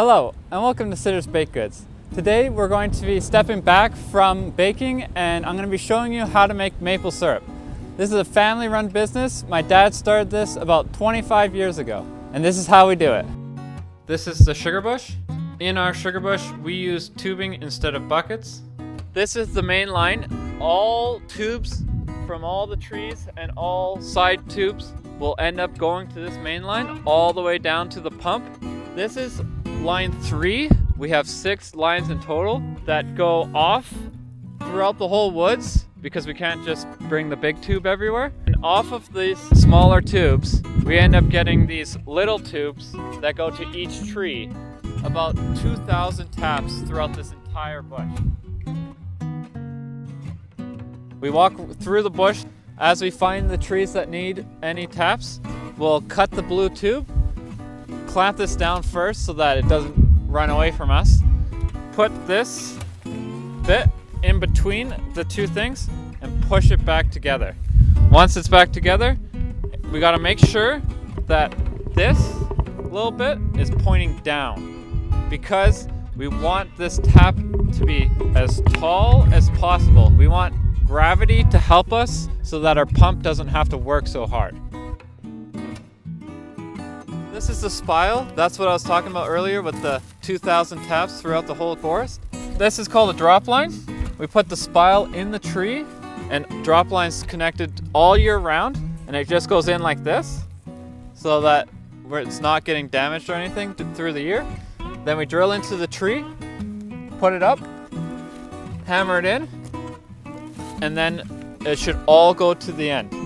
Hello and welcome to SiddersBakedGoods. Today we're going to be stepping back from baking and I'm going to be showing you how to make maple syrup. This is a family-run business. My dad started this about 25 years ago and this is how we do it. This is the sugar bush. In our sugar bush we use tubing instead of buckets. This is the main line. All tubes from all the trees and all side tubes will end up going to this main line all the way down to the pump. This is line 3. We have 6 lines in total that go off throughout the whole woods because we can't just bring the big tube everywhere. And off of these smaller tubes, we end up getting these little tubes that go to each tree. About 2,000 taps throughout this entire bush. We walk through the bush. As we find the trees that need any taps, we'll cut the blue tube, clamp this down first so that it doesn't run away from us. Put this bit in between the two things and push it back together. Once it's back together, we gotta make sure that this little bit is pointing down because we want this tap to be as tall as possible. We want gravity to help us so that our pump doesn't have to work so hard. This is the spile. That's what I was talking about earlier with the 2,000 taps throughout the whole forest. This is called a drop line. We put the spile in the tree and drop lines connected all year round, and it just goes in like this so that it's not getting damaged or anything through the year. Then we drill into the tree, put it up, hammer it in, and then it should all go to the end.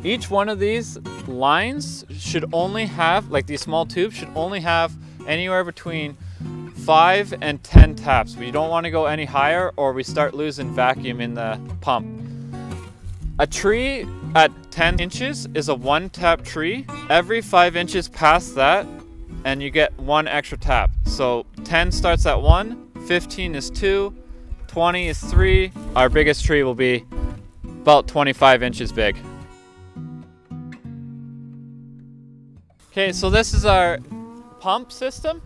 Each one of these lines should only have, like these small tubes, should only have anywhere between 5 and 10 taps. We don't want to go any higher or we start losing vacuum in the pump. A tree at 10 inches is a 1-tap tree. Every 5 inches past that and you get 1 extra tap. So 10 starts at 1, 15 is 2, 20 is 3. Our biggest tree will be about 25 inches big. Okay, so this is our pump system.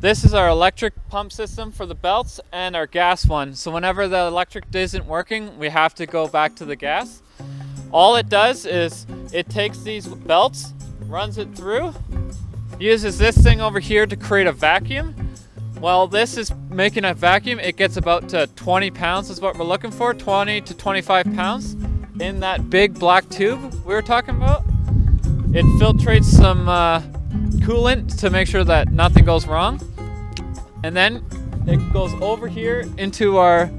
This is our electric pump system for the belts and our gas one. So whenever the electric isn't working, we have to go back to the gas. All it does is it takes these belts, runs it through, uses this thing over here to create a vacuum. While this is making a vacuum, it gets about to 20 pounds is what we're looking for, 20 to 25 pounds in that big black tube we were talking about. It filtrates some coolant to make sure that nothing goes wrong. And then it goes over here into our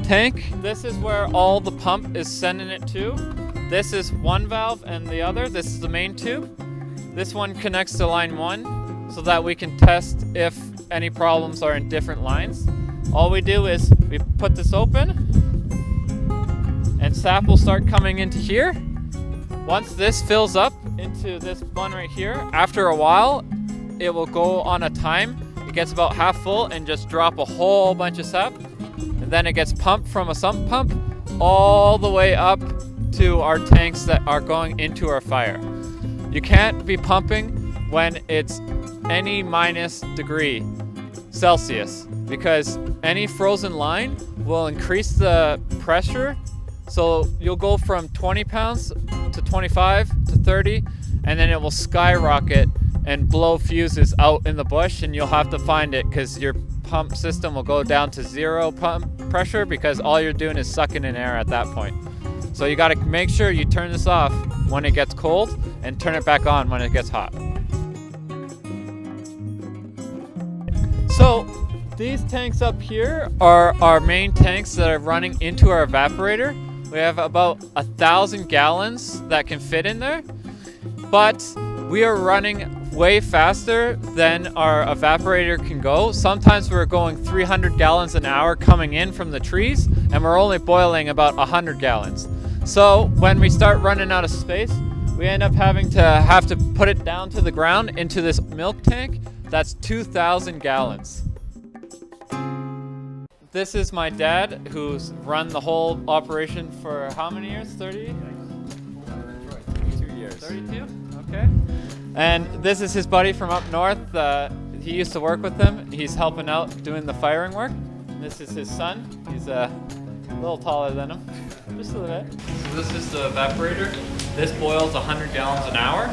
tank. This is where all the pump is sending it to. This is one valve and the other. This is the main tube. This one connects to line 1 so that we can test if any problems are in different lines. All we do is we put this open and sap will start coming into here. Once this fills up into this one right here, after a while it will go on a time. It gets about half full and just drop a whole bunch of sap, and then it gets pumped from a sump pump all the way up to our tanks that are going into our fire. You can't be pumping when it's any minus degree Celsius because any frozen line will increase the pressure. So you'll go from 20 pounds to 25 to 30, and then it will skyrocket and blow fuses out in the bush, and you'll have to find it because your pump system will go down to 0 pump pressure because all you're doing is sucking in air at that point. So you got to make sure you turn this off when it gets cold and turn it back on when it gets hot. So these tanks up here are our main tanks that are running into our evaporator. We have about 1,000 gallons that can fit in there, but we are running way faster than our evaporator can go. Sometimes we're going 300 gallons an hour coming in from the trees, and we're only boiling about 100 gallons. So when we start running out of space, we end up having to put it down to the ground into this milk tank that's 2,000 gallons. This is my dad, who's run the whole operation for how many years? 30? 32 years. 32? Okay. And this is his buddy from up north. He used to work with them. He's helping out doing the firing work. This is his son. He's a little taller than him, just a little bit. So this is the evaporator. This boils 100 gallons an hour.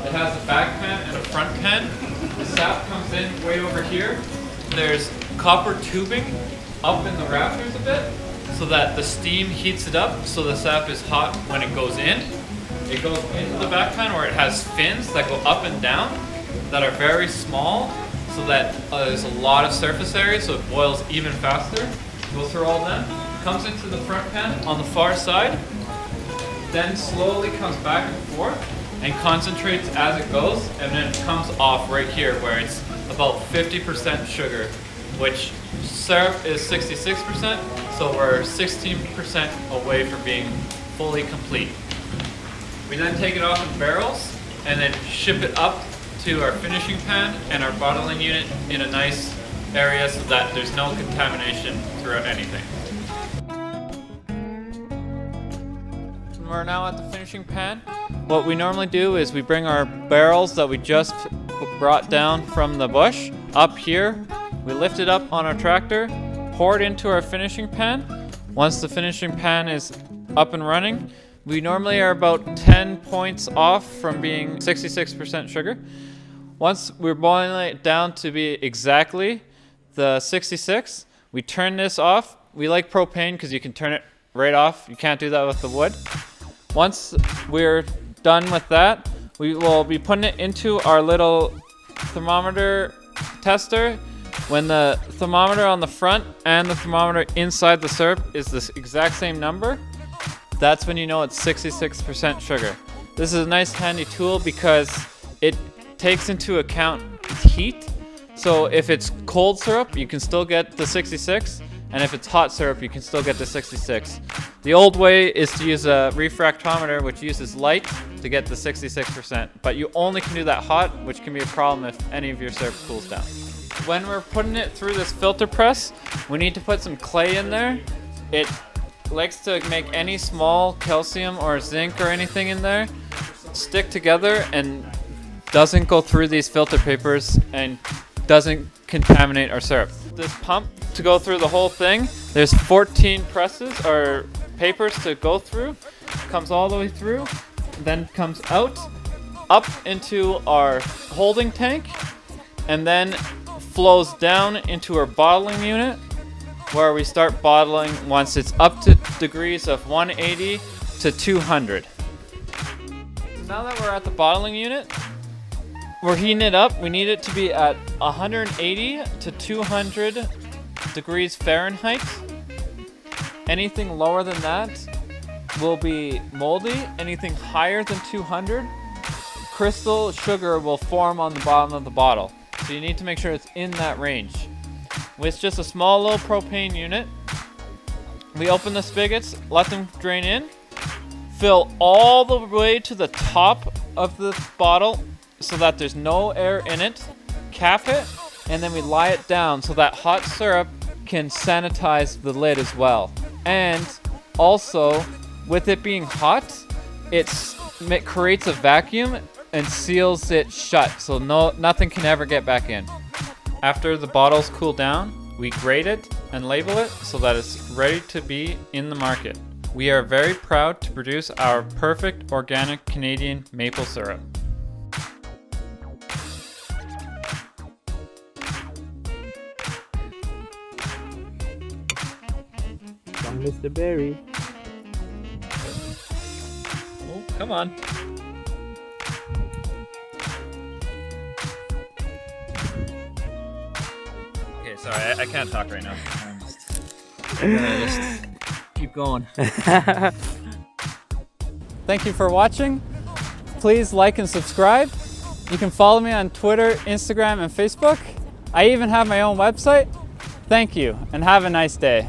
It has a back pan and a front pan. The sap comes in way over here. There's copper tubing up in the rafters a bit so that the steam heats it up so the sap is hot when it goes in. It goes into the back pan where it has fins that go up and down that are very small so that there's a lot of surface area so it boils even faster. Goes through all them. Comes into the front pan on the far side, then slowly comes back and forth and concentrates as it goes, and then it comes off right here where it's about 50% sugar, which syrup is 66%, so we're 16% away from being fully complete. We then take it off in barrels and then ship it up to our finishing pan and our bottling unit in a nice area so that there's no contamination throughout anything. We're now at the finishing pan. What we normally do is we bring our barrels that we just brought down from the bush up here. We lift it up on our tractor, pour it into our finishing pan. Once the finishing pan is up and running, we normally are about 10 points off from being 66% sugar. Once we're boiling it down to be exactly the 66, we turn this off. We like propane because you can turn it right off. You can't do that with the wood. Once we're done with that, we will be putting it into our little thermometer tester. When the thermometer on the front and the thermometer inside the syrup is the exact same number, that's when you know it's 66% sugar. This is a nice handy tool because it takes into account heat. So if it's cold syrup, you can still get the 66, and if it's hot syrup, you can still get the 66. The old way is to use a refractometer, which uses light to get the 66%, but you only can do that hot, which can be a problem if any of your syrup cools down. When we're putting it through this filter press, we need to put some clay in there. It likes to make any small calcium or zinc or anything in there stick together and doesn't go through these filter papers and doesn't contaminate our syrup. This pump to go through the whole thing, there's 14 presses or papers to go through. Comes all the way through, then comes out, up into our holding tank, and then flows down into our bottling unit where we start bottling once it's up to degrees of 180 to 200. Now that we're at the bottling unit, we're heating it up. We need it to be at 180 to 200 degrees Fahrenheit. Anything lower than that will be moldy. Anything higher than 200, crystal sugar will form on the bottom of the bottle. So you need to make sure it's in that range. With just a small little propane unit, we open the spigots, let them drain in, fill all the way to the top of the bottle so that there's no air in it, cap it, and then we lie it down so that hot syrup can sanitize the lid as well. And also, with it being hot, it creates a vacuum and seals it shut so nothing can ever get back in. After the bottles cool down, we grade it and label it so that it's ready to be in the market. We are very proud to produce our perfect organic Canadian maple syrup. Come, Mr. Berry. Oh, come on. Okay, sorry, I can't talk right now. Just keep going. Thank you for watching. Please like and subscribe. You can follow me on Twitter, Instagram, and Facebook. I even have my own website. Thank you, and have a nice day.